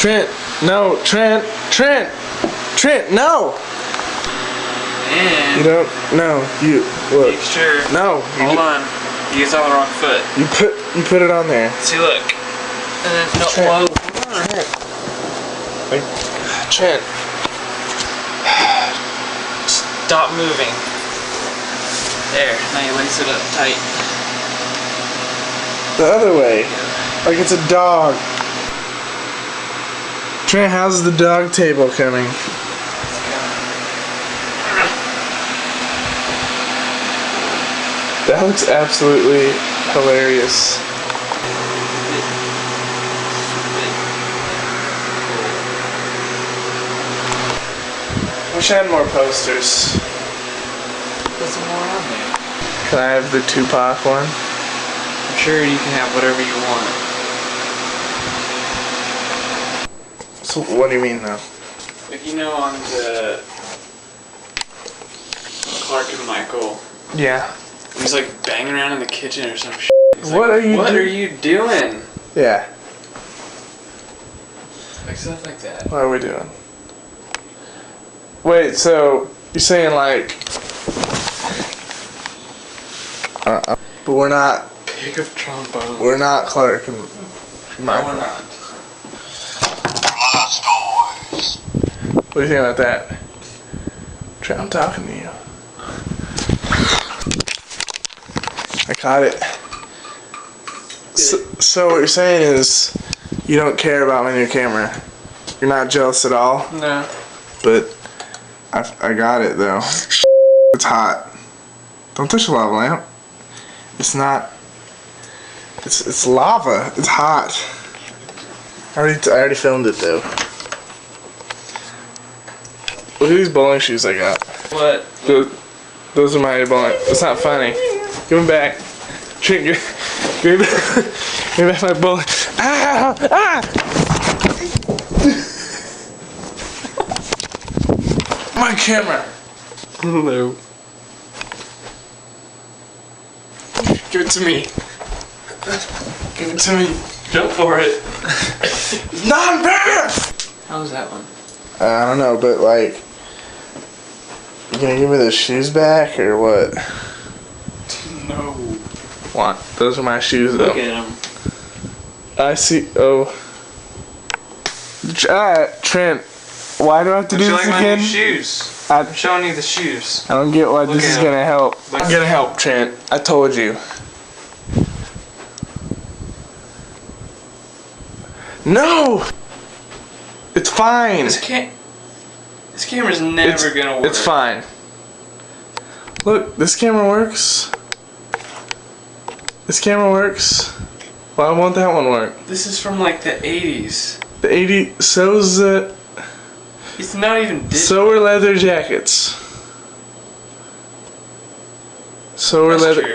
Trent, no, Trent, no! And you don't, no, you, look. make sure. No. Hold on. You used on the wrong foot. You put it on there. See, look. And then, no, Trent. whoa. Trent. Like, Trent. Stop moving. There, now you lace it up tight. The other way. Like it's a dog. Trent, how's the dog table coming? That looks absolutely hilarious. Wish I had more posters. Put some more on there. Can I have the Tupac one? I'm sure you can have whatever you want. So what do you mean though? Like, you know, on the Clark and Michael. Yeah. He's like banging around in the kitchen or some shit. What are you What are you doing? Yeah. Like stuff like that. What are we doing? Wait, so you're saying like but we're not Pick of trombone. we're not Clark and Michael. No, we're not. What do you think about that? Trent, I'm talking to you. I caught it. So what you're saying is you don't care about my new camera. You're not jealous at all? No. But I got it though. It's hot. Don't touch the lava lamp. It's not. It's lava. It's hot. I already filmed it though. Look at these bowling shoes I got. What? Those are my bowling. It's not funny. Give them back. Trent, give me back my bowling. Ah! Ah! My camera. No. Give it to me. Give it to me. Go for it. Not bad. How's that one? I don't know, but like, you gonna give me the shoes back or what? No. What? Those are my shoes though. Look at them. I see. Oh. Trent. Why do I have to do this like my again? new shoes. I'm showing you the shoes. I don't get why Look this is at 'em. gonna help. Look. I'm gonna help, Trent. I told you. No! It's fine. This camera's never gonna work. It's fine. Look, this camera works. This camera works. Why won't that one work? This is from like the 80s. The 80. So's the. It's not even digital. So are leather jackets. So are That's leather. true.